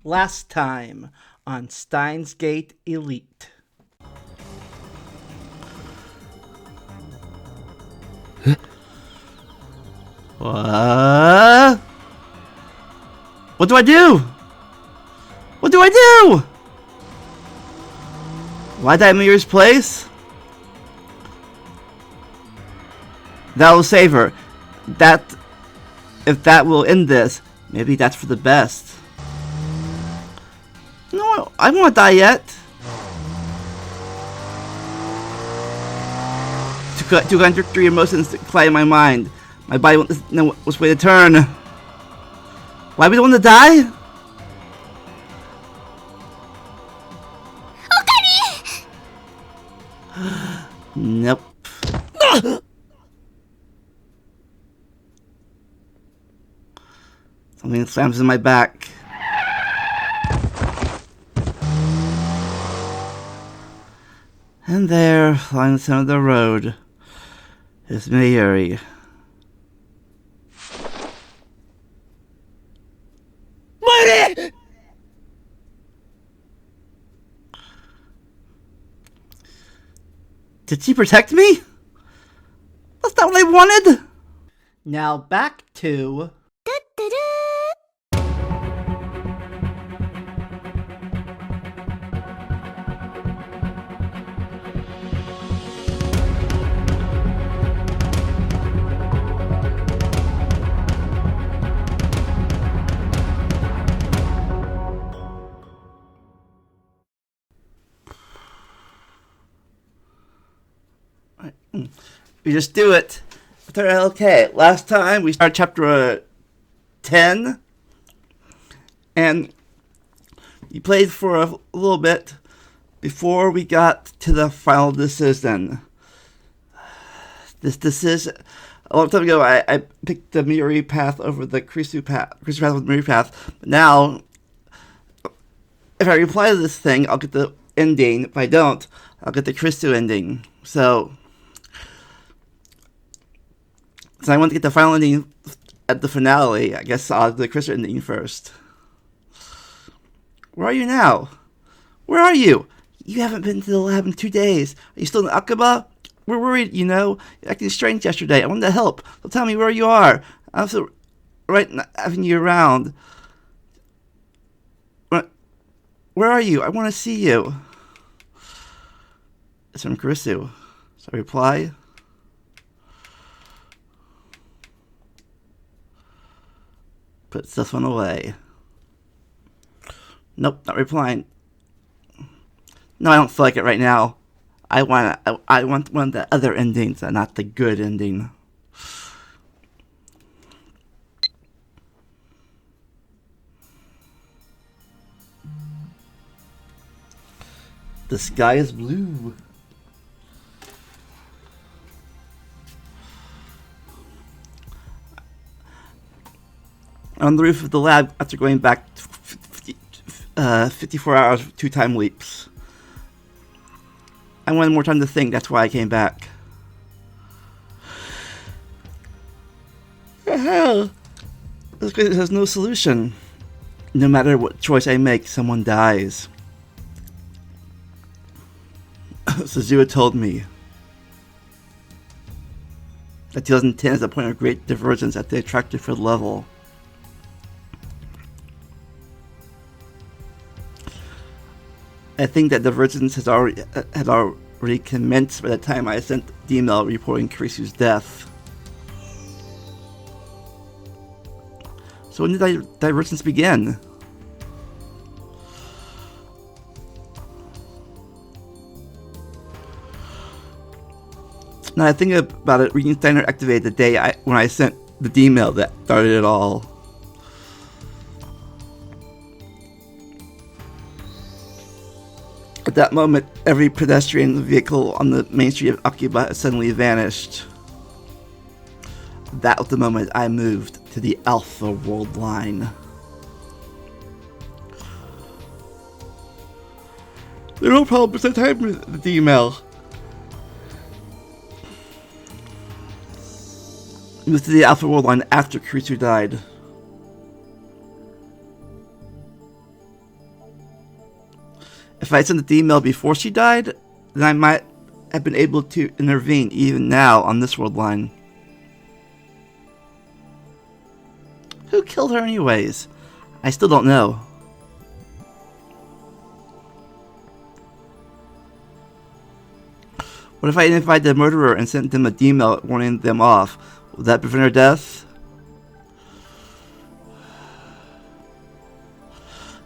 Last time on Steins Gate Elite. What? What do I do? What do I do? Why did I Mirror's place? That will save her. If that will end this, maybe that's for the best. No, I don't want to die yet. 203 emotions collide in my mind. My body won't know which way to turn. Why we don't want to die? Nope. Something slams in my back. And there, along the center of the road, is Mayuri. Mayuri! Did she protect me? That's not what I wanted! Now back to... We just do it. Okay, last time we started chapter 10, and we played for a little bit before we got to the final decision. This decision, a long time ago, I picked the Miuri path over the Krisu path with the Miuri path. But now, if I reply to this thing, I'll get the ending. If I don't, I'll get the Krisu ending. So I want to get the final ending at the finale. I guess I'll do the Krisu ending first. Where are you now? Where are you? You haven't been to the lab in 2 days. Are you still in Akaba? We're worried, you know. You're acting strange yesterday. I wanted to help. So tell me where you are. I'm so right not having you around. Where are you? I want to see you. It's from Krisu. So I reply. Put this one away. Nope, not replying. No, I don't feel like it right now. I want one of the other endings and not the good ending. The sky is blue. On the roof of the lab after going back 54 hours, 2 time leaps. I wanted more time to think, that's why I came back. Hell, this place has no solution. No matter what choice I make, someone dies. Suzuha told me that 2010 is a point of great divergence at the attractive level. I think that divergence had already commenced by the time I sent the email reporting Kirisu's death. So when did divergence begin? Now I think about it, Regan Steiner activated the day when I sent the email that started it all. At that moment, every pedestrian vehicle on the main street of Akiba suddenly vanished. That was the moment I moved to the Alpha World line. There are no problems at the time with the email. Moved to the Alpha World line after Kurisu died. If I sent the email before she died, then I might have been able to intervene even now on this world line. Who killed her anyways? I still don't know. What if I identified the murderer and sent them a email warning them off? Would that prevent her death?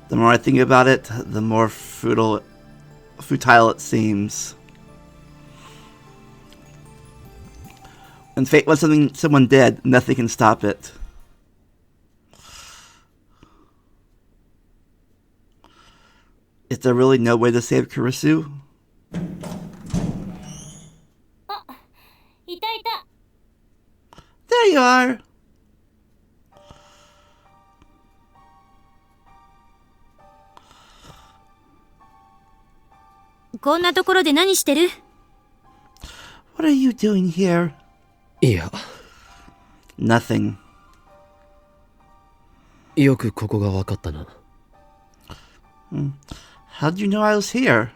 The more I think about it, the more futile it seems. When fate wants someone dead, nothing can stop it. Is there really no way to save Kurisu? There you are! What are you doing here? いや。Nothing. よくここが分かったな。How did you know I was here?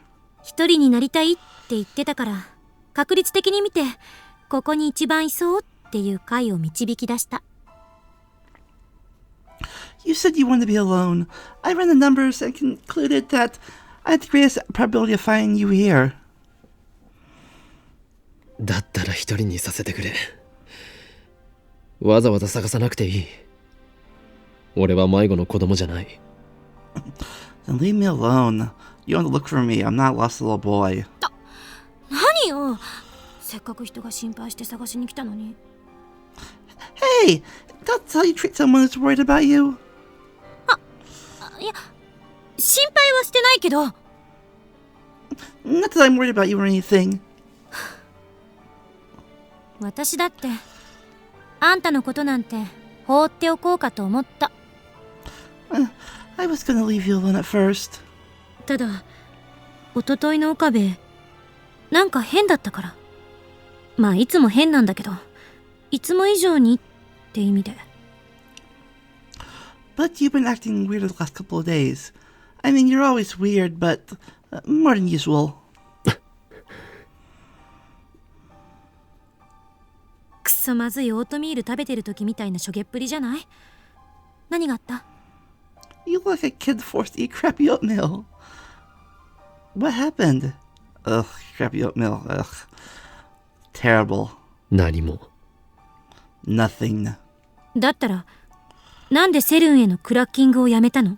一人になりたいって言ってたから、確率的に見て、ここに一番いそうっていう回を導き出した。You said you wanted to be alone. I ran the numbers and concluded that I had the greatest probability of finding you here. だったら一人にさせてくれ。わざわざ探さなくていい。俺は迷子の子供じゃない。Then leave me alone. You don't have to look for me. I'm not a lost little boy. 何よ。せっかく人が心配して探しに来たのに。Hey! That's how you treat someone who's worried about you? いや、心配はしてないけど。Not that I'm worried about you or anything. 私だって、あんたのことなんて放っておこうかと思った。I was gonna leave you alone at first. ただ、おとといの岡部、なんか変だったから。まあいつも変なんだけど、いつも以上にって意味で。But you've been acting weird the last couple of days. I mean, you're always weird, but more than usual. くそまずいオートミール食べてる時みたいなしょげっぷりじゃない？何があった？ You look like a kid forced to eat crappy oatmeal. What happened? Ugh, crappy oatmeal. Ugh. Terrible. 何も。Nothing. だったら、なんでセルンへのクラッキングをやめたの？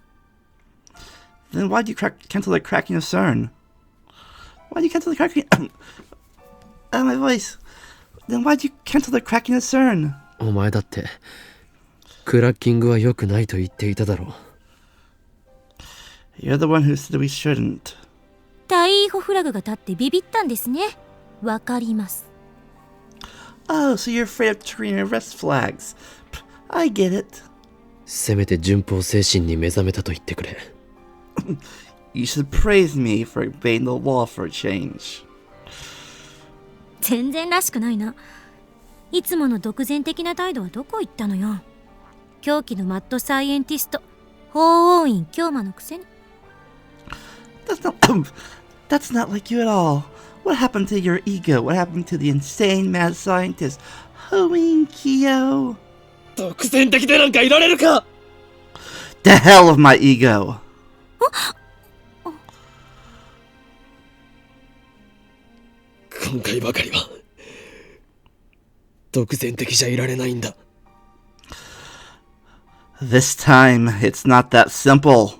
Then why'd you cancel the cracking of CERN? Why'd you cancel the cracking... my voice. Then why'd you cancel the cracking of CERN? お前だって、クラッキングは良くないと言っていただろう。You're the one who said we shouldn't. 大イーホフラグが立ってビビったんですね。わかります。Oh, so you're afraid of triggering arrest flags. I get it. せめて順法精神に目覚めたと言ってくれ。You should praise me for obeying the law for a change. 全然らしくないな。いつもの独善的な態度はどこ行ったのよ。狂気のマッドサイエンティスト、法王院京馬のくせに。That's not like you at all. What happened to your ego? What happened to the insane mad scientist? Hoing Kyo. 独善的でなんかいられるか! The hell of my ego. 今回ばかりは独善的じゃいられないんだ。This time, it's not that simple.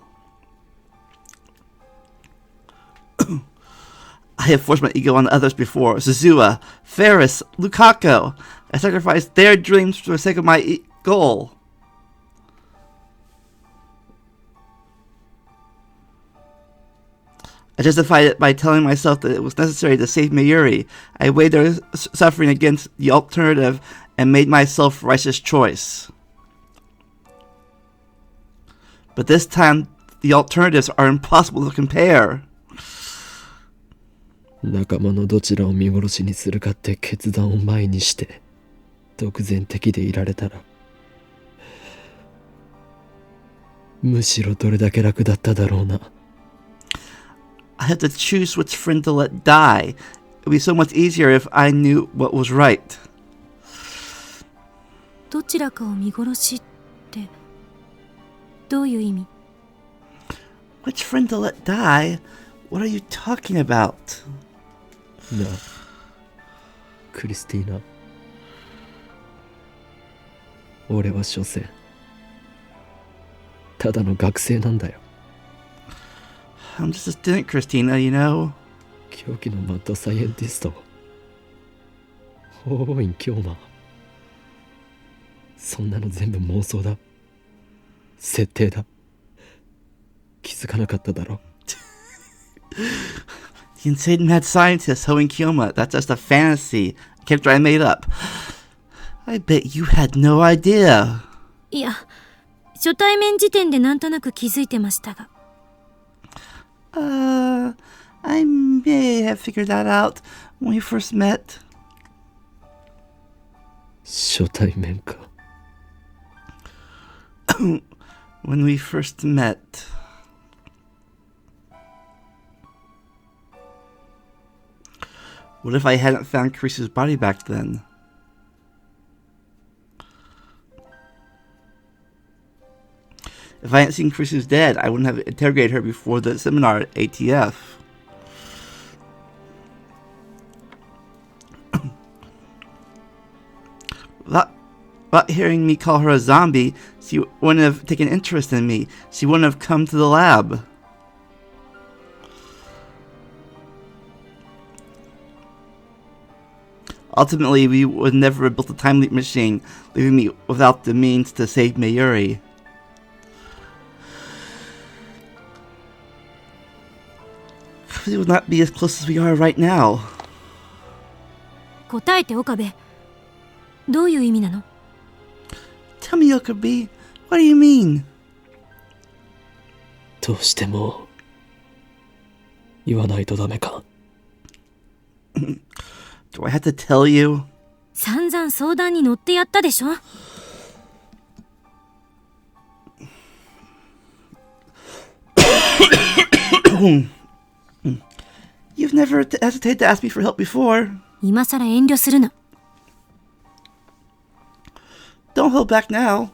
I have forced my ego on others before. Suzua, Ferris, Lukaku. I sacrificed their dreams for the sake of my goal. I justified it by telling myself that it was necessary to save Mayuri. I weighed their suffering against the alternative and made my self-righteous choice. But this time, the alternatives are impossible to compare. 仲間のどちらを見殺しにするかって決断を前にして独善的でいられたらむしろどれだけ楽だっただろうな。I had to choose which friend to let die. It would be so much easier if I knew what was right. どちらかを見殺しってどういう意味？ Which friend to let die? What are you talking about? なあ、クリスティーナ。俺は所詮ただの学生なんだよ。I'm just a student, Christina, you know. 狂気のマッドサイエンティスト。法院京馬。そんなの全部妄想だ。設定だ。気づかなかっただろ。The insane mad scientist Hoen Kyoma. That's just a fantasy. A character I made up. I bet you had no idea. いや、初対面時点でなんとなく気づいてましたが。I may have figured that out when we first met. 初対面か。When we first met. What if I hadn't found Carisu's body back then? If I hadn't seen Carisu's dead, I wouldn't have interrogated her before the seminar at ATF. Without hearing me call her a zombie, she wouldn't have taken interest in me. She wouldn't have come to the lab. Ultimately, we would never have built a time leap machine, leaving me without the means to save Mayuri. We would not be as close as we are right now. 答えて岡部。どういう意味なの？ Tell me, Okabe, what do you mean? どうしても言わないとダメか。Do I have to tell you? 散々相談に乗ってやったでしょ。You've never hesitated to ask me for help before. 今さら遠慮するな。Don't hold back now.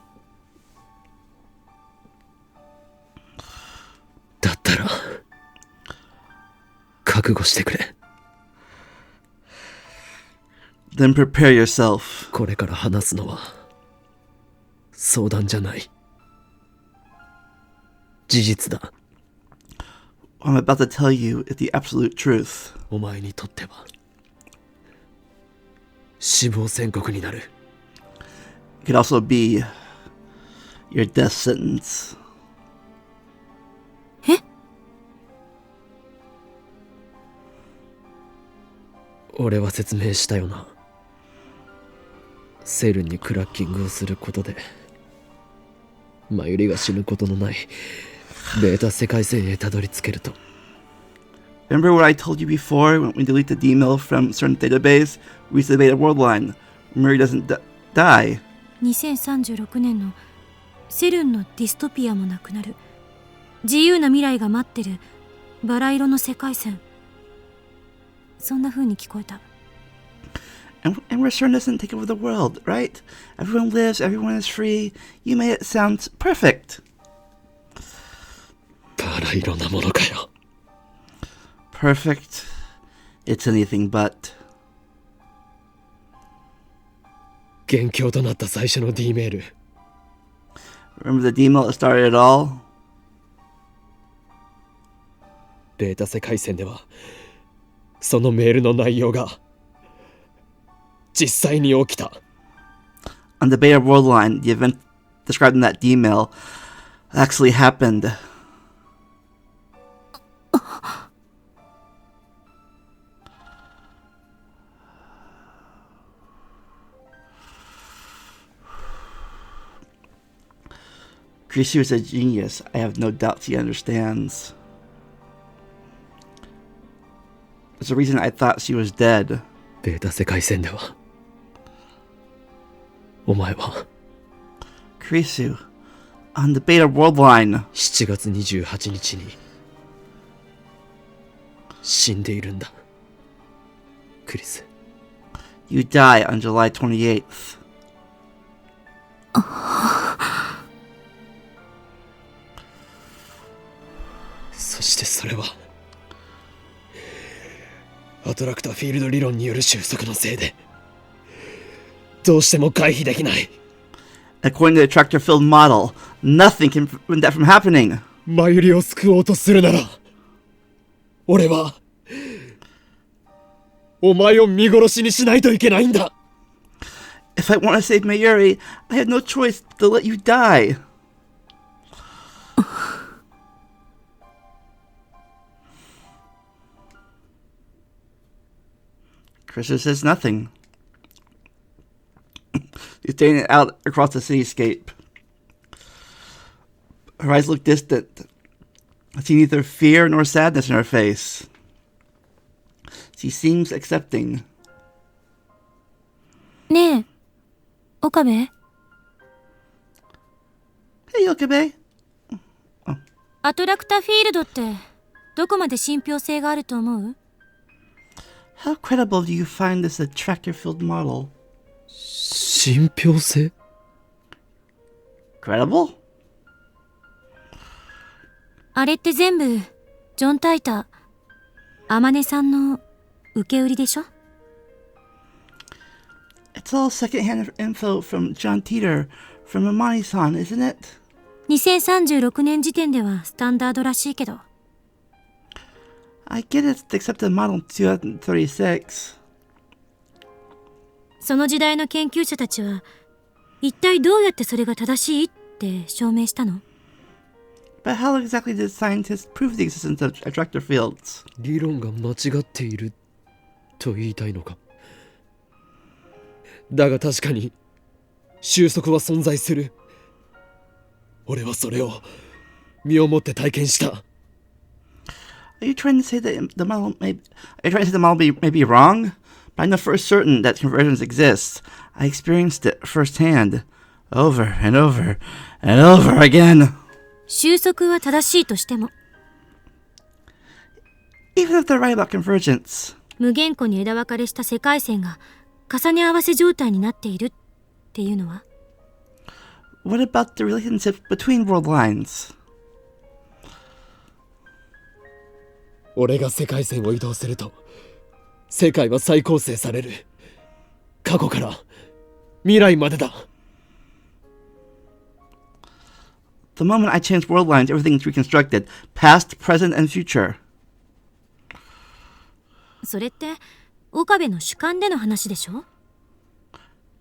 だったら覚悟してくれ。Then prepare yourself. これから話すのは相談じゃない。事実だ。What I'm about to tell you is the absolute truth. お前にとっては死亡宣告になる。It could also be your death sentence. え？俺は説明したよな。セルンにクラッキングをすることでマユリが死ぬことのないベータ世界線へたどり着けると。Remember what I told you before when we delete the D-mail from certain database? We use the beta world line. Murray doesn't die. 2036年のセルンのディストピアもなくなる。自由な未来が待ってるバラ色の世界線。そんな風に聞こえた。And where CERN doesn't take over the world, right? Everyone lives, everyone is free. You made it sound perfect. バラ色なものかよ。Perfect? It's anything but. 元凶となった最初の D メール。Remember the D-mail that started it all? ベータ世界線ではそのメールの内容が実際に起きた。On the beta world line, the event described in that D-mail actually happened. Grishu is a genius. I have no doubt he understands. There's a reason I thought she was dead. ベータ世界線ではお前は Grishu, on the beta world line. 7月28日に死んでいるんだ。クリス。You die on July 28th. そしてそれはアトラクターフィールド理論による収束のせいでどうしても回避できない。 According to the attractor field model, nothing can prevent that from happening. マユリを救おうとするなら俺はお前を見殺しにしないといけないんだ。 If I want to save Mayuri, I have no choice to let you die. Krista says nothing. She's staring out across the cityscape. Her eyes look distant. I see neither fear nor sadness in her face. She seems accepting. ねえ、岡部。 Hey, Okabe. アトラクターフィールドってどこまで信憑性があると思う？ How credible do you find this attractor field model? 信憑性？ Credible? あれって全部ジョン・タイター、天音さんの受け売りでしょ？ It's all second-hand info from John Teeter from Amani-san, isn't it? 2036年時点ではスタンダードらしいけど。 I get it except the model 2036. その時代の研究者たちは一体どうやってそれが正しいって証明したの？ But how exactly did scientists prove the existence of attractor fields? 理論が間違っていると言いたいのか。だが確かに収束は存在する。俺はそれを身をもって体験した。 Are you trying to say that the model may be wrong? But I know for certain that conversions exist. I experienced it firsthand, over and over and over again. 収束は正しいとしても、 Even if they're right about convergence. 無限個に枝分かれした世界線が重ね合わせ状態になっているっていうのは？ What about the relationship between world lines? 俺が世界線を移動すると世界は再構成される。過去から未来までだ。 The moment I change world lines, everything is reconstructed. Past, present, and future. それって岡部の主観での話でしょ？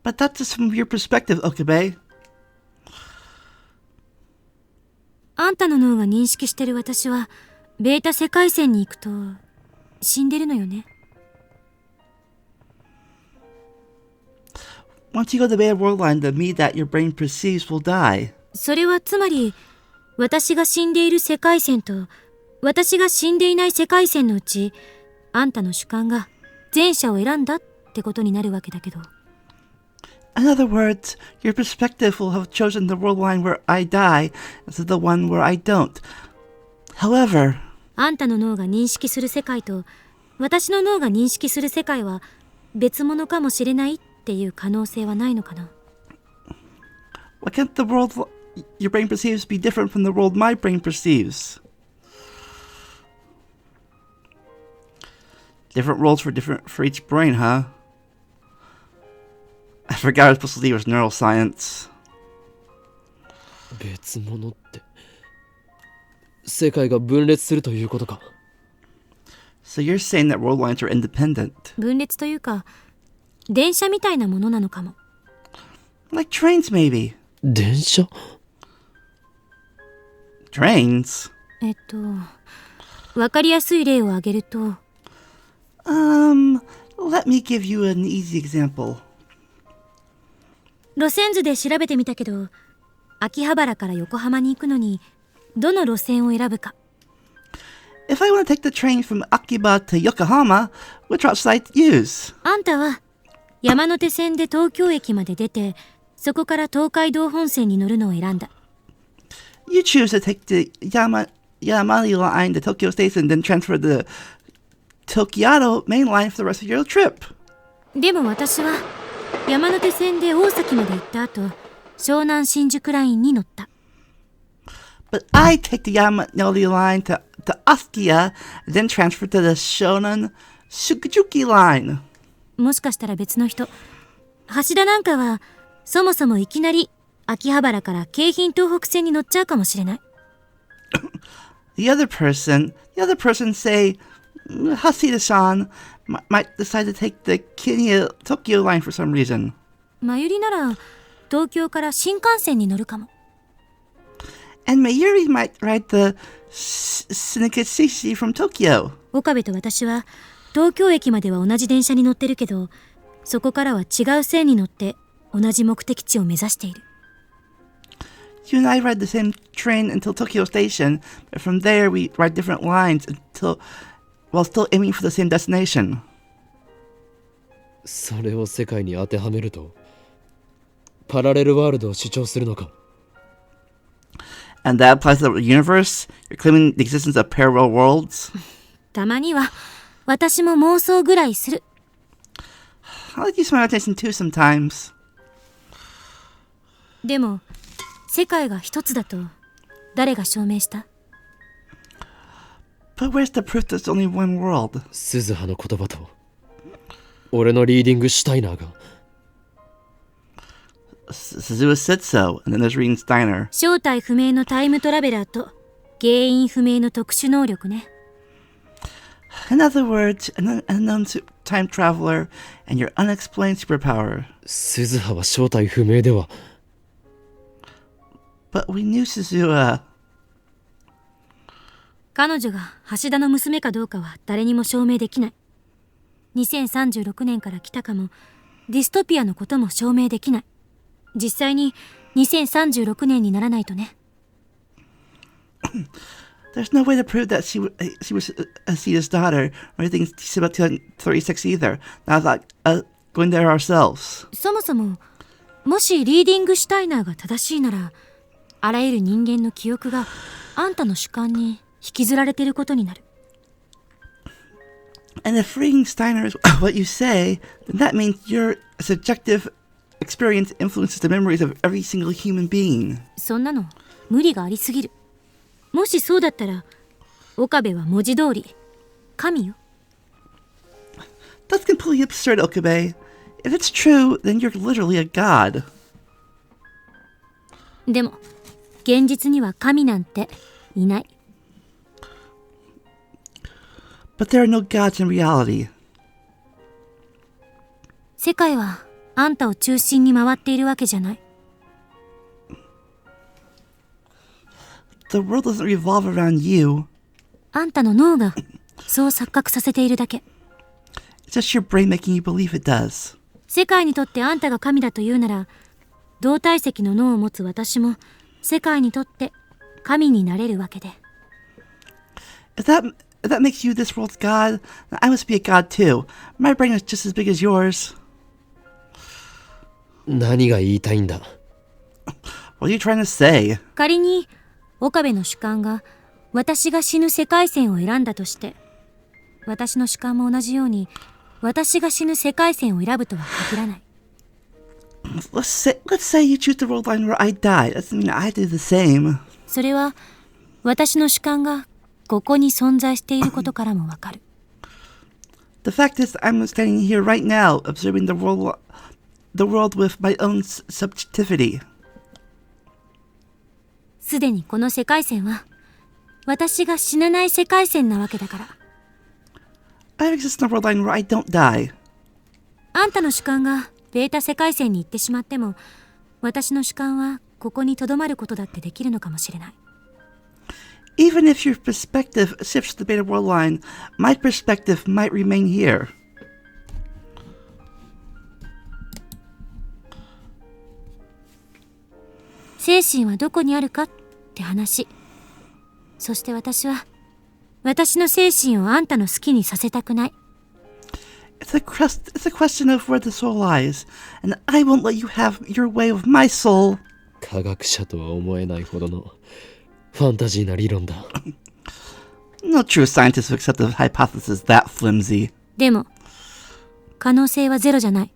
But that's just from your perspective, Okabe. あんたの脳が認識してる私はベータ世界線に行くと死んでるのよね。 Once you go to the beta world line, the me that your brain perceives will die. それはつまり私が死んでいる世界線と私が死んでいない世界線のうちあんたの主観が前者を選んだってことになるわけだけど。 In other words, your perspective will have chosen the world line where I die instead of the one where I don't. However, あんたの脳が認識する世界と私の脳が認識する世界は別物かもしれないっていう可能性はないのかな？ why can't the world your brain perceives be different from the world my brain perceives? Different worlds for each brain, huh? I forgot I was supposed to leave with neuroscience. 別物って世界が分裂するということか。 So you're saying that world lines are independent? 分裂というか電車みたいなものなのかも。 Like trains, maybe. 電車？ Trains? わかりやすい例を挙げると、 Let me give you an easy example. 路線図で調べてみたけど、秋葉原から横浜に行くのにどの路線を選ぶか。 If I want to take the train from Akiba to Yokohama, which route should I use? あんたは山手線で東京駅まで出て、そこから東海道本線に乗るのを選んだ。 You choose to take the Yamani line to Tokyo Station, then transfer the Tokyo main line for the rest of your trip. でも私は山手線で大崎まで行った後、湘南新宿ラインに乗った。But I take the Yamanori line to Askia, and then transfer to the Shonan Shukujuki line. もしかしたら別の人。橋田なんかはそもそもいきなり秋葉原から京浜東北線に乗っちゃうかもしれない。The other person say, Hasida-san might decide to take the Kinya Tokyo line for some reason. まゆりなら東京から新幹線に乗るかも。And Mayuri might ride the Shinkansen from Tokyo. 岡部と私は東京駅までは同じ電車に乗ってるけど、そこからは違う線に乗って同じ目的地を目指している。You and I ride the same train until Tokyo Station, but from there we ride different lines while still aiming for the same destination. それを世界に当てはめると、パラレルワールドを主張するのか。And that applies to the universe? You're claiming the existence of parallel worlds? たまには私も妄想ぐらいする。I like to use my imagination too sometimes. でも世界が一つだと誰が証明した？ But where's the proof there's only one world? 鈴葉の言葉と俺のリーディングシュタイナーが。Suzuha said so, and then there's reading Steiner. 正体不明のタイムトラベラーと原因不明の特殊能力ね。In other words, an unknown time traveler and your unexplained superpower. 鈴葉は正体不明では。But we knew Suzuha. 彼女が橋田の娘かどうかは誰にも証明できない。2036年から来たかも、ディストピアのことも証明できない。実際に2036年にならないとね。There's no way to prove that she was Asida's daughter or anything about 236 either. Not like going there ourselves. そもそも、もしリーディングシュタイナーが正しいなら、あらゆる人間の記憶があんたの主観に引きずられていることになる。And if reading Steiner is what you say, then that means your subjective experience influences the memories of every single human being. そんなの無理がありすぎる。もしそうだったら、岡部は文字通り神よ。That's completely absurd, Okabe. If it's true, then you're literally a god. でも、現実には神なんていない。But there are no gods in reality. 世界はあんたを中心に回っているわけじゃない。The world doesn't revolve around you. あんたの脳がそう錯覚させているだけ。It's just your brain making you believe it does. 世界にとってあんたが神だというなら、同体積の脳を持つ私も世界にとって神になれるわけで。If that makes you this world's god, then I must be a god too. My brain is just as big as yours. 何が言いたいんだ。 What are you trying to say? 仮に岡部の主観が私が死ぬ世界線を選んだとして、私の主観も同じように私が死ぬ世界線を選ぶとは限らない。Let's say you choose the world line where I die. That doesn't mean I do the same. それは私の主観がここに存在していることからもわかる。The fact is, I'm standing here right now, observing the world with my own subjectivity. すでにこの世界線は私が死なない世界線なわけだから。I exist in a world line where I don't die. あんたの主観がベータ世界線に行ってしまっても、私の主観はここに留まることだってできるのかもしれない。Even if your perspective shifts to the beta world line, my perspective might remain here. 精神はどこにあるかって話。そして私は私の精神をあんたの好きにさせたくない。It's a question of where the soul lies, and I won't let you have your way with my soul. 科学者とは思えないほどのファンタジーな理論だ。No true scientist would accept a hypothesis that flimsy. でも可能性はゼロじゃない。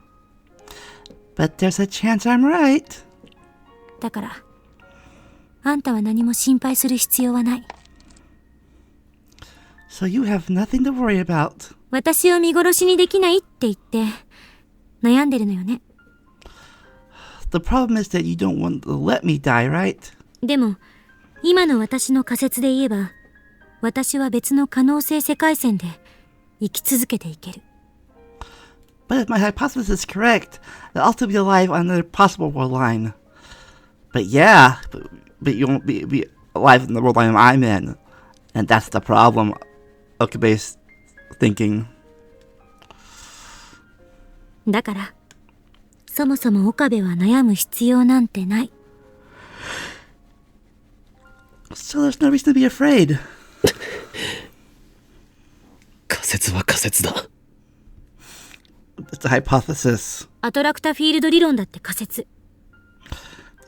But there's a chance I'm right. だからあんたは何も心配する必要はない。 So you have nothing to worry about. 私を見殺しにできないって言って悩んでるのよね。 The problem is that you don't want to let me die, right? でも今の私の仮説で言えば、私は別の可能性世界線で生き続けていける。 But if my hypothesis is correct, I'll still be alive on another possible world line. But yeah, but you won't be alive in the world line I'm in. And that's the problem, Okabe's thinking. だからそもそも岡部は悩む必要なんてない。 So there's no reason to be afraid. 仮説は仮説だ。It's a hypothesis. アトラクタフィールド理論だって仮説。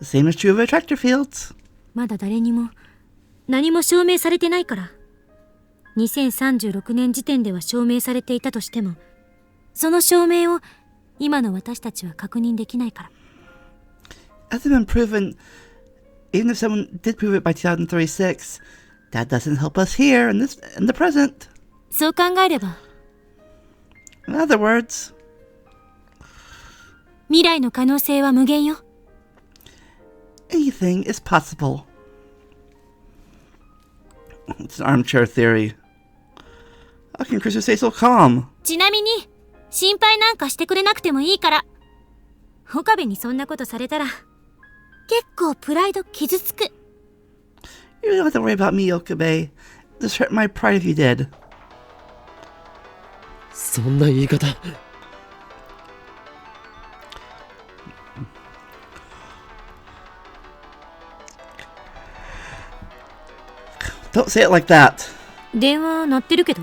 The same is true of attractor fields. まだ誰にも何も証明されてないから。2036年時点では証明されていたとしても、その証明を今の私たちは確認できないから。 Hasn't been proven, even if someone did prove it by 2036, that doesn't help us here in the present. そう考えれば In other words, 未来の可能性は無限よ。 anything is possible. It's an armchair theory. How can Chris stay so calm? ちなみに心配なんかしてくれなくてもいいから。岡部にそんなことされたら結構プライド傷つく。 You don't have to worry about me, Okabe. This hurt my pride if you did. そんな言い方。 Don't say it like that. 電話鳴ってるけど。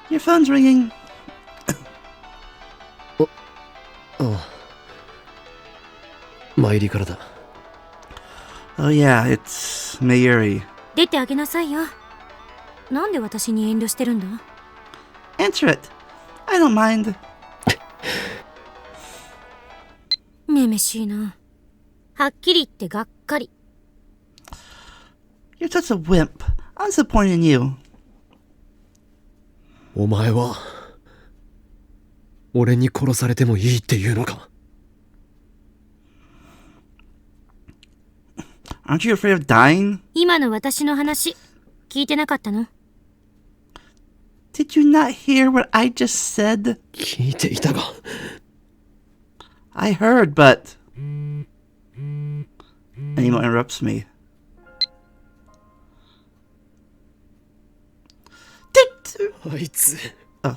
Your phone's ringing. ああ。参りからだ。Oh yeah, it's Mayuri. 出てあげなさいよ。なんで私に遠慮してるんだ。 Answer it. I don't mind. めめしいな。はっきり言ってがっかり。 You're such a wimp. I'm disappointed in you. お前は俺に殺されてもいいっていうのか。 Aren't you afraid of dying? 今の私の話聞いてなかったの？ Did you not hear what I just said? 聞いていたが。 I heard, but... Anemo interrupts me. あいつ。 Oh.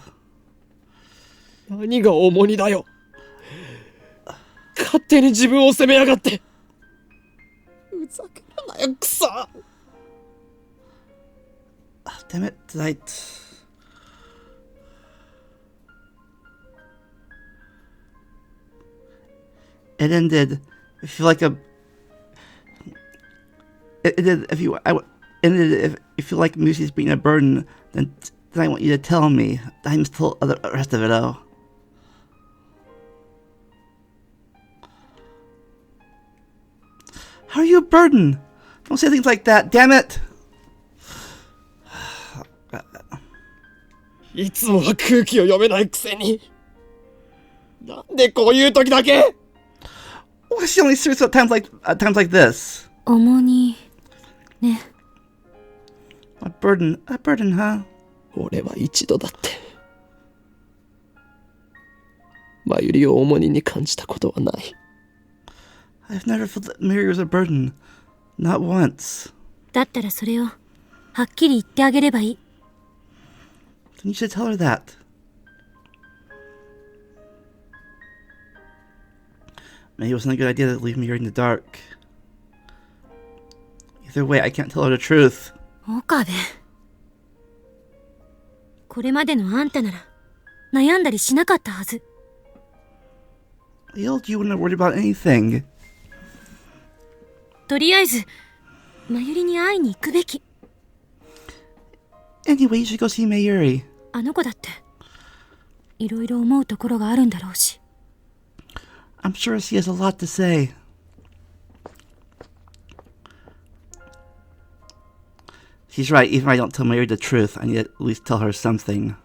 何が重荷だよ。勝手に自分を責めやがって。ふざけるなよ、クソ。 Damn it, tonight. It ended. I feel like a. It ended. If you, ended. If you feel like Musie's being a burden, then I want you to tell me. I'm still the rest of it. Oh. How are you a burden? Don't say things like that. Damn it. いつもは空気を読めないくせに。なんでこういう時だけ。 Why is she only serious at times like this? 重荷ね。 A burden, huh? 俺は一度だって真由里を重荷に感じたことはない。 I've never felt that Mary was a burden. Not once. だったらそれをはっきり言ってあげればいい。 Then you should tell her that. Maybe it wasn't a good idea to leave me here in the dark. Either way, I can't tell her the truth. 岡部、これまでのあんたなら悩んだりしなかったはず。 I told you wouldn't have worried about anything. とりあえず真由里に会いに行くべき。Anyway, you should go see Mayuri. あの子だっていろいろ思うところがあるんだろうし。 I'm sure she has a lot to say. She's right, even if I don't tell Mayuri the truth, I need to at least tell her something.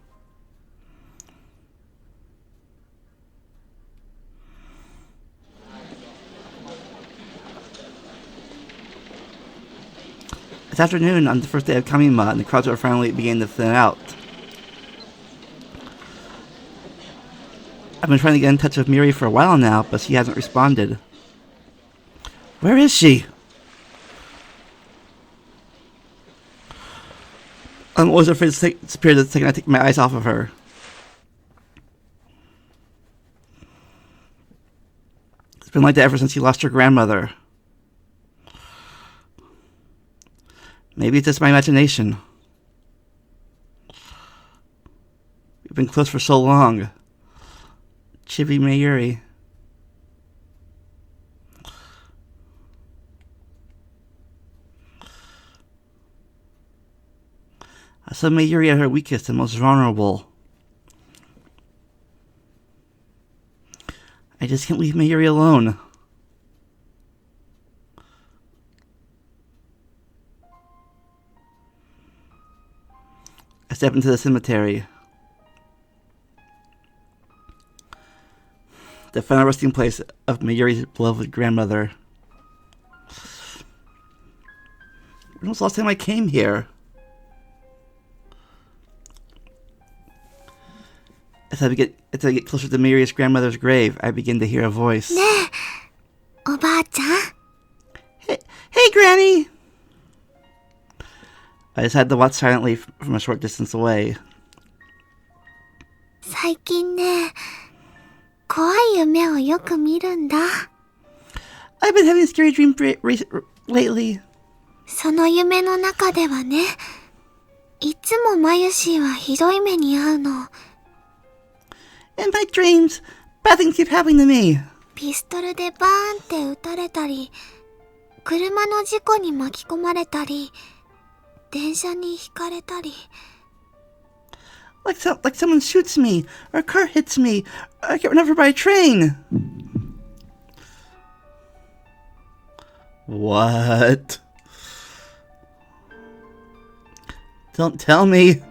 It's afternoon on the first day of Kamima, and the crowds are finally beginning to thin out. I've been trying to get in touch with Miri for a while now, but she hasn't responded. Where is she? I'm always afraid to disappear the second I take my eyes off of her. It's been like that ever since she lost her grandmother. Maybe it's just my imagination. We've been close for so long. Chibi Mayuri. I saw Mayuri at her weakest and most vulnerable. I just can't leave Mayuri alone. I step into the cemetery. The final resting place of Mayuri's beloved grandmother. When was the last time I came here? As I get closer to Mayuri's grandmother's grave, I begin to hear a voice. ねえ、おばあちゃん。 Hey, Granny! I just had to watch silently from a short distance away. 最近ね、怖い夢をよく見るんだ。 I've been having scary dreams lately. その夢の中ではね、いつもマユシーはひどい目に遭うの。 In my dreams, bad things keep happening to me. ピストルでバーンって撃たれたり、車の事故に巻き込まれたり、電車にひかれたり。 Like someone shoots me, or a car hits me, or I get run over by a train. What? Don't tell me.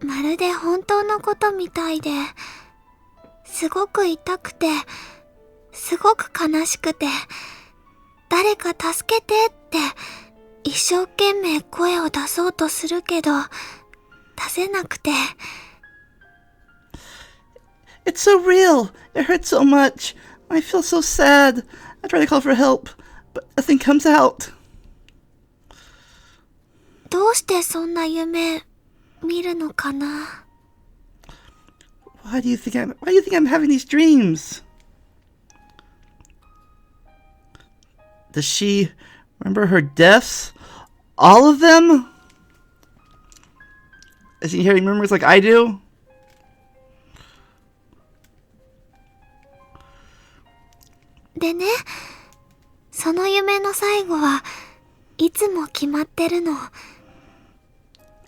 まるで本当のことみたいで、すごく痛くて、すごく悲しくて、誰か助けてって一生懸命声を出そうとするけど、出せなくて。 It's so real. It hurts so much. I feel so sad. I try to call for help, but nothing comes out. どうしてそんな夢見るのかな。 Why do you think I'm having these dreams? Does she remember her deaths? All of them? Is she hearing memories like I do?「でね、その夢の最後はいつも決まってるの。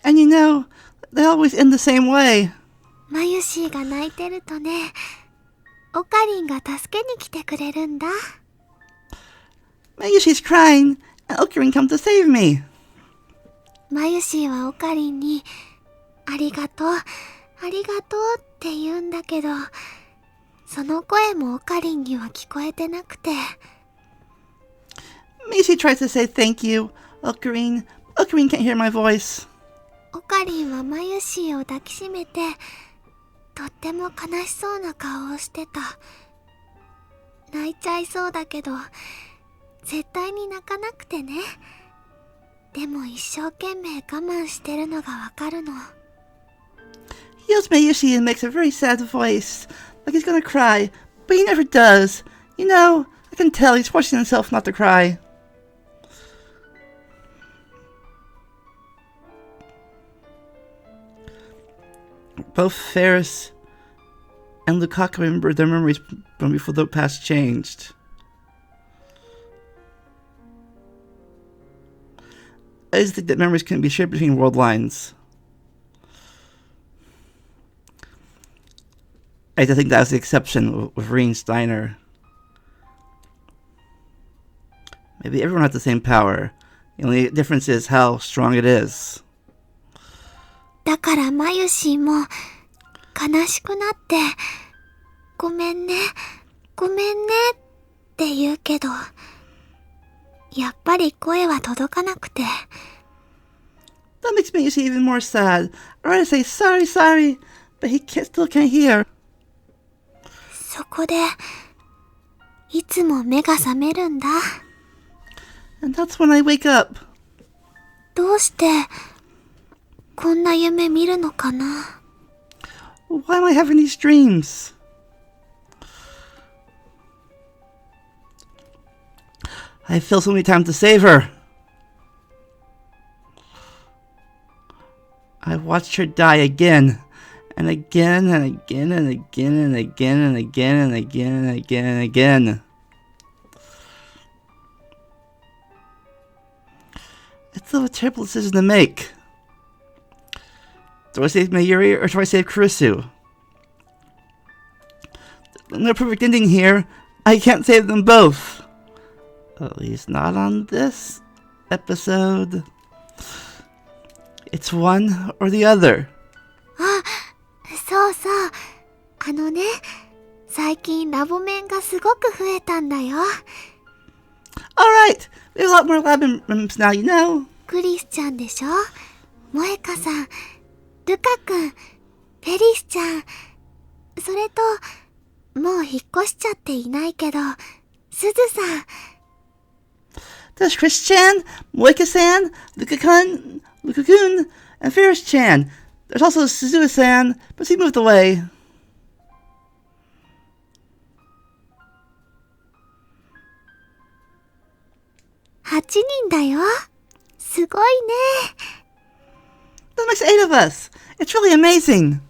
And you know, they always end the same way. マユシーが泣いてるとね、オカリンが助けに来てくれるんだ。 Maybe she's crying, and Ocarine comes to save me. マユシーはオカリンに、ありがとう、ありがとうって言うんだけど、その声もオカリンには聞こえてなくて。 Maybe she tries to say thank you, Ocarine. Ocarine can't hear my voice. オカリンはマユシーを抱きしめて、とっても悲しそうな顔をしてた。泣いちゃいそうだけど、絶対に泣かなくてね。でも一生懸命我慢してるのがわかるの。 He yells Mayushi and makes a very sad voice, like he's gonna cry, but he never does. You know, I can tell he's forcing himself not to cry. Both Ferris and Lukaku remember their memories from before the past changed. I just think that memories can be shared between world lines. I think that was the exception with Reen Steiner. Maybe everyone has the same power. The only difference is how strong it is. だからマユシーも悲しくなってごめんねごめんねって言うけどやっぱり声は届かなくて That makes me even more sad. I want to say sorry, but he still can't hear. そこでいつも目が覚めるんだ And that's when I wake up. どうしてこんな夢見るのかな Why am I having these dreams? I failed so many times to save her. I watched her die again, and again, and again, and again, and again, and again, and again, and again, and again. It's a terrible decision to make. Do I save Mayuri or do I save Kurisu? There's no perfect ending here. I can't save them both. At least not on this episode. It's one or the other. あ、そうそう。ね、最近ラボ面がすごく増えたんだよ。Alright, we have a lot more lab rooms now, you know. クリスちゃんでしょ萌香さん、ルカ君、フェリスちゃん。それと、もう引っ越しちゃっていないけど、すずさん。There's Chris-chan, Moika-san, Luka-kun, and Ferris-chan. There's also Suzuha-san, but he moved away. 8人だよ。すごいね。That makes 8 of us. It's really amazing.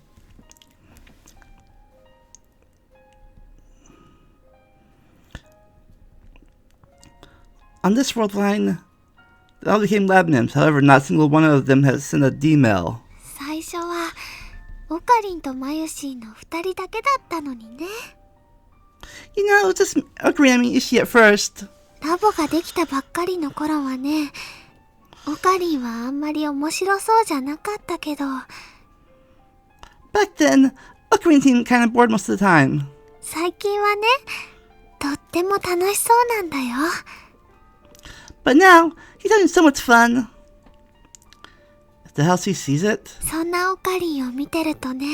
On this world line, they all became lab nymphs. However, not a single one of them has sent a D-mail. 最初は、オカリンとマユシーの2人だけだったのにね。You know, it was just Okuri and Ishi at first. ラボができたばっかりの頃はね、オカリンはあんまり面白そうじゃなかったけど。Back then, Okuri seemed kind of bored most of the time. 最近はね、とっても楽しそうなんだよ。But now, he's having so much fun. If the hell she sees it. そんなオカリンを見てるとね、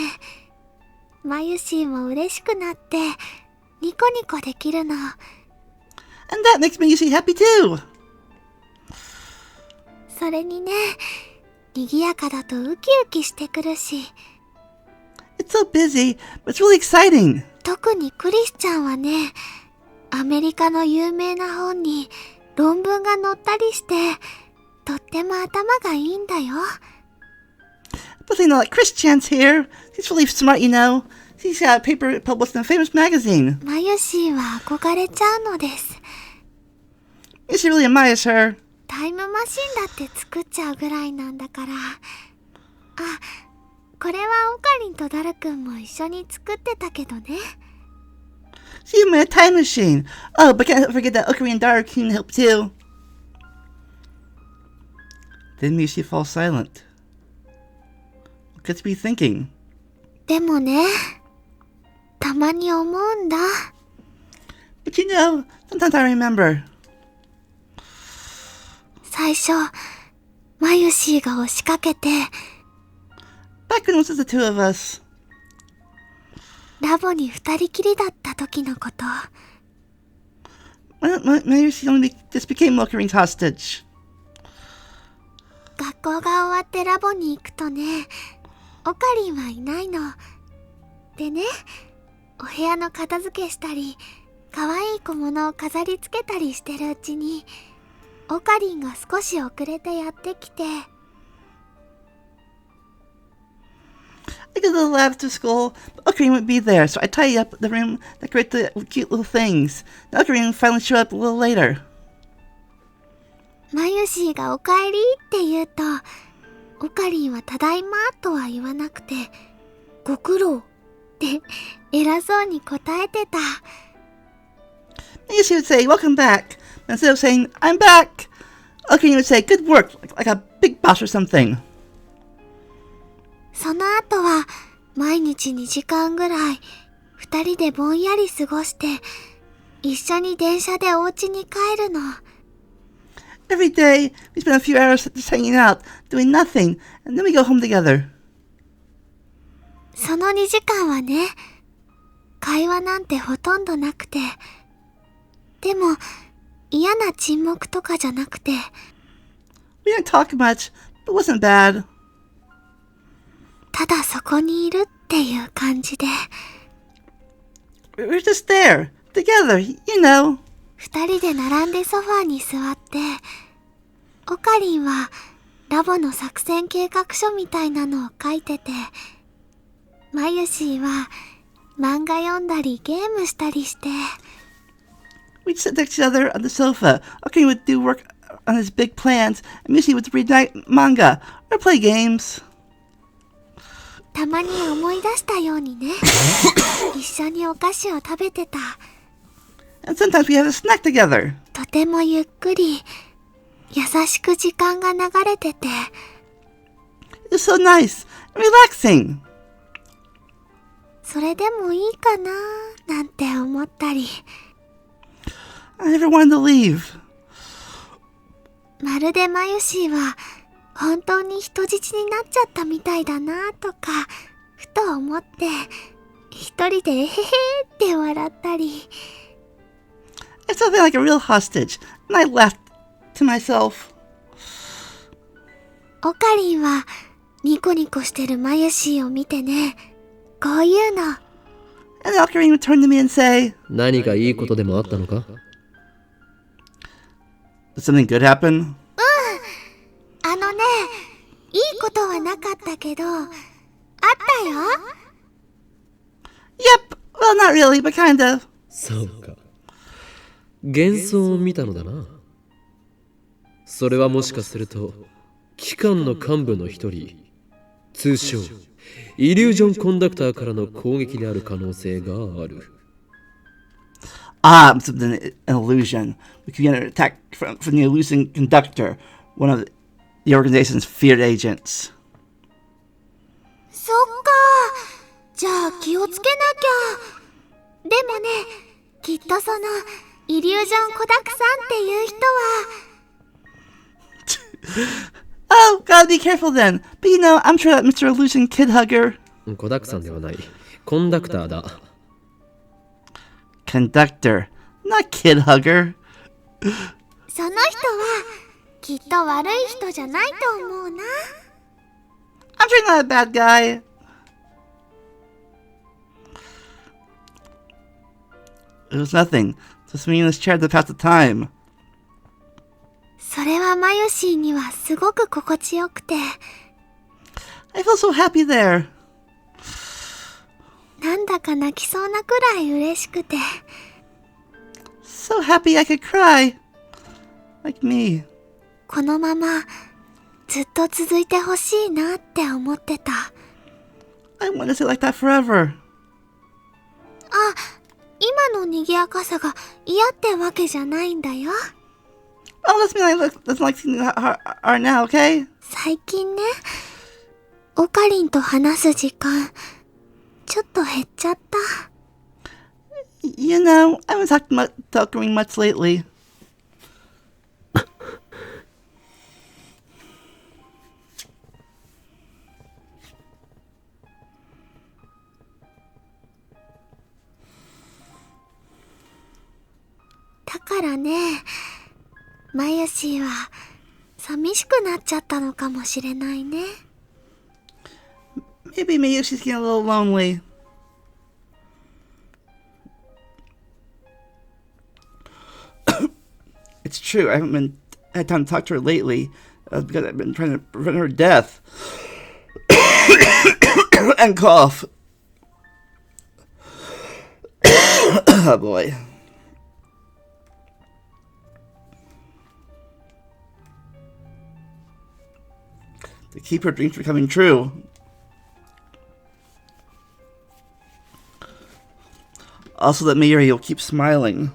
マユシーも嬉しくなって、ニコニコできるの。And that makes me usually happy too. それにね、賑やかだとウキウキしてくるし。It's so busy, but it's really exciting. 特にクリスちゃんはね、アメリカの有名な本に論文が載ったりして、とっても頭がいいんだよ。But you know, like Chris-chan's here. He's really smart, you know. He's got a paper published in a famous magazine. マユシーは憧れちゃうのです。She really admires her. タイムマシンだって作っちゃうぐらいなんだから。あ、これはオカリンとダルくんも一緒に作ってたけどね。She even made a time machine. Oh, but can't forget that Okuri and Daru can help too. Then Mishi falls silent. What could she be thinking? でもね、たまに思うんだ。But you know, sometimes I remember. 最初、マユシーが押しかけて、Back when it was just the two of us. ラボに二人きりだった時のこと。Maybe she only just became Okuri's hostage. 学校が終わってラボに行くとね、オカリンはいないの。でね、お部屋の片付けしたり、可愛い小物を飾り付けたりしてるうちに、オカリンが少し遅れてやってきて。I go to the lab to school, but Okuri wouldn't be there, so I tidy up the room, decorate the cute little things. Then Okuri finally showed up a little later. マユシーがおかえりって言うと、オカリンはただいまとは言わなくて、ご苦労って偉そうに答えてた。Mayushi would say, welcome back. Instead of saying, I'm back, Okarin would say, good work, like a big boss or something. その後は毎日2時間ぐらい二人でぼんやり過ごして、一緒に電車でお家に帰るの。Every day, we spend a few hours just hanging out, doing nothing, and then we go home together. その2時間はね、会話なんてほとんどなくて、でも嫌な沈黙とかじゃなくて、We didn't talk much, but it wasn't bad. ただそこにいるっていう感じで、We were just there, together, you know. 二人で並んでソファーに座って、オカリンはラボの作戦計画書みたいなのを書いてて、マユシーは漫画読んだりゲームしたりして、We'd sit next to each other on the sofa. Okarin would do work on his big plans, and Missy would read manga or play games. たまに思い出したようにね、一緒にお菓子を食べてた。And sometimes we have a snack together. とてもゆっくり、優しく時間が流れてて、It was so nice and relaxing. それでもいいかななんて思ったり、I never wanted to leave. まるでマユシーは本当に人質になっちゃったみたいだなとか、ふと思って、一人でえへへって笑ったり。I felt like a real hostage, and I laughed to myself. オカリンはニコニコしてるマユシーを見てね、こういうの。And Okarin would turn to me and say, 何かいいことでもあったのか？ Did something good happen? あのね、いいことはなかったけど、あったよ。Yep, well, not really, but kind of. そうか。幻想を見たのだな。それはもしかすると機関の幹部の一人、通称イリュージョンコンダクターからの攻撃である可能性がある。Ah, something, an illusion. We could get an attack from the illusion conductor, one of the organization's feared agents. そっか。じゃあ気をつけなきゃ。でもね、きっとそのイリュージョンコダクさんっていう人は。Oh, gotta be careful then. But you know, I'm sure that Mr. Illusion Kid Hugger... コダクさんではない。コンダクターだ。Conductor, not Kid Hugger. その人はきっと悪い人じゃないと思うな。I'm sure not a bad guy. It was nothing. Just me in this chair to pass the time. それはマユシーにはすごく心地よくて、 I felt so happy there. なんだか泣きそうなくらい嬉しくて、 So happy I could cry. Like me. このままずっと続いてほしいなって思ってた。 I want to stay like that forever. あ、今の賑やかさが嫌ってわけじゃないんだよ。 Oh, let's like things are now, okay? 最近ね、オカリンと話す時間ちょっと減っちゃった。 You know, I haven't talking much lately. だからね、マユシーは寂しくなっちゃったのかもしれないね。 Maybe she's getting a little lonely. It's true, I haven't had time to talk to her lately because I've been trying to prevent her death. And cough. Oh boy. to keep her dreams from coming true. Also that Mayuri will keep smiling.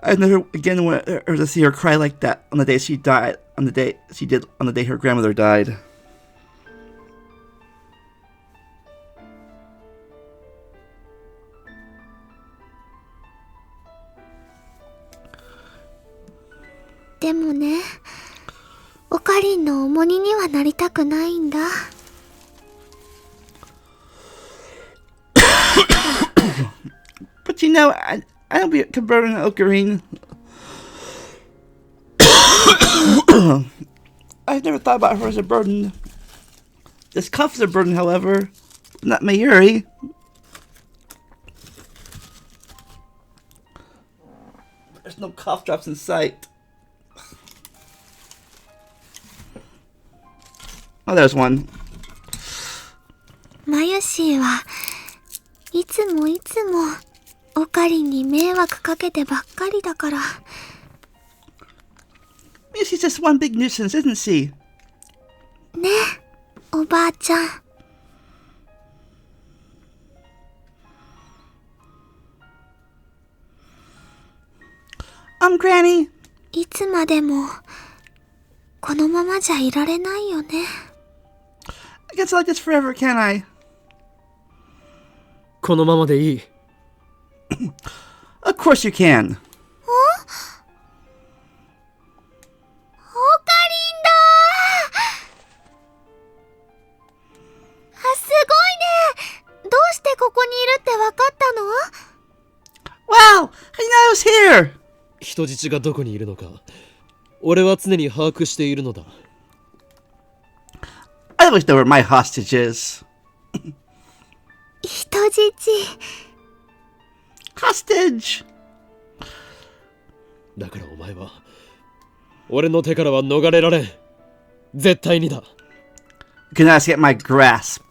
I never again want her to see her cry like that on the day she died, on the day she did, on the day her grandmother died.でもね、オカリンの重荷にはなりたくないんだ。But you know, I don't be converting Ocarine. I've never thought about her as a burden. This cuff is a burden, however. Not Mayuri. There's no cough drops in sight. Oh, there's one. マユシーはいつもオカリンに迷惑かけてばっかりだから。She's just one big nuisance, isn't she? ね、おばあちゃん。Granny. いつまでもこのままじゃいられないよね。I guess like this forever, can I? このままでいい。Of course you can. オカリンだー。あ、すごいね。どうしてここにいるってわかったの？ Wow! I didn't know I was here! 人質がどこにいるのか、俺は常に把握しているのだ。I always know where my hostage is. 人質。Hostage! だからお前は俺の手からは逃れられん。絶対にだ。 You cannot escape my grasp.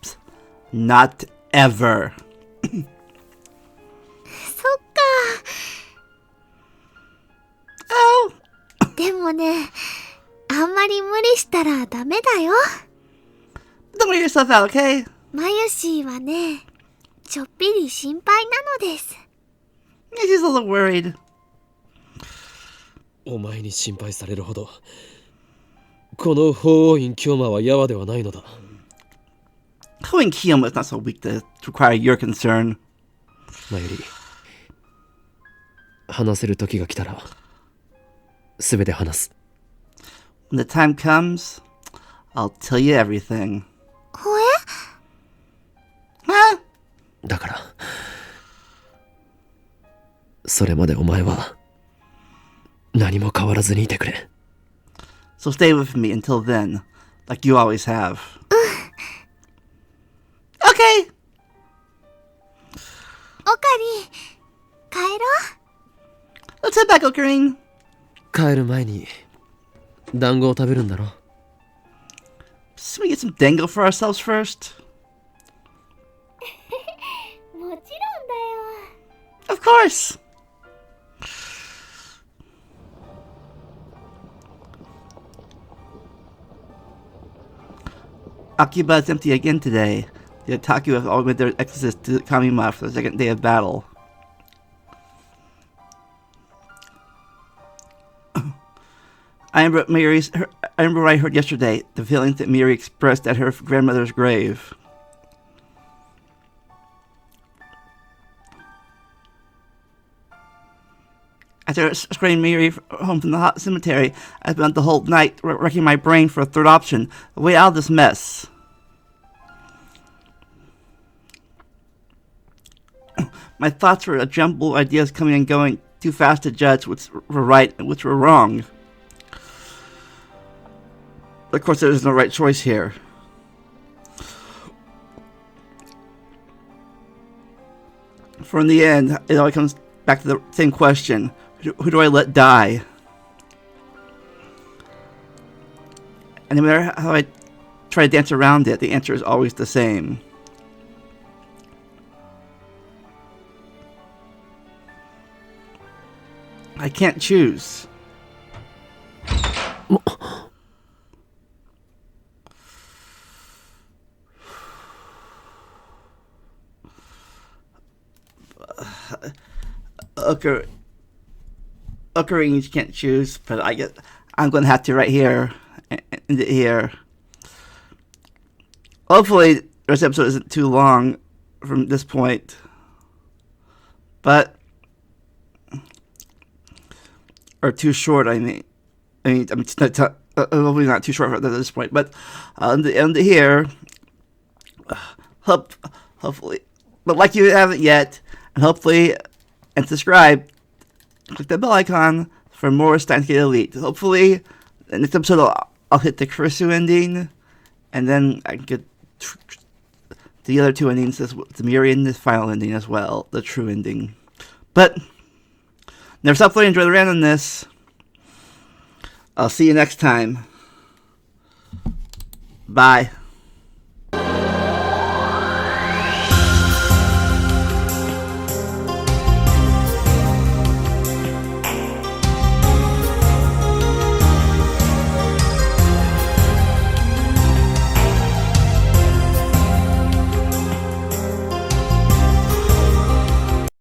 Not ever. そっか。Oh! でもね、あんまり無理したらダメだよ。Don't wear yourself out, okay? マユシーはね、ちょっぴり心配なのです。Yeah, she's a little worried. お前に心配されるほどこの法王院京馬はヤワではないのだ。Going Kiyama is not so weak to require your concern. マユリ、話せる時が来たらすべて話す。 When the time comes, I'll tell you everything. ほえ？ Huh? だからそれまでお前は何も変わらずにいてくれ。 So stay with me until then, like you always have. Okay! オカリン、帰ろう。 Let's head back, Ocarine. 帰る前に団子を食べるんだろ。 Should we get some dango for ourselves first? もちろんだよ。 Of course! Akiba is empty again today. The Otaku have all made their exodus to Kamima for the second day of battle. I remember what I heard yesterday, the feelings that Miri expressed at her grandmother's grave. After escorting Miri home from the hot cemetery, I spent the whole night wrecking my brain for a third option, a way out of this mess. My thoughts were a jumble of ideas coming and going, too fast to judge which were right and which were wrong. Of course, there is no right choice here. For in the end, it all comes back to the same question. Who do I let die? And no matter how I try to dance around it, the answer is always the same. I can't choose. Ocarina can't choose, but I'm gonna have to right here and here. Hopefully, this episode isn't too long from this point, but or too short. I mean, it's not hopefully not too short at this point, but end here. Hopefully, but like you haven't yet, and hopefully, and subscribe. Click the bell icon for more Steins Gate Elite. Hopefully, in this episode, I'll hit the Kurisu ending, and then I can get the other two endings, the Miri and the final ending as well, the true ending. But, never stop playing, enjoy the randomness. I'll see you next time. Bye.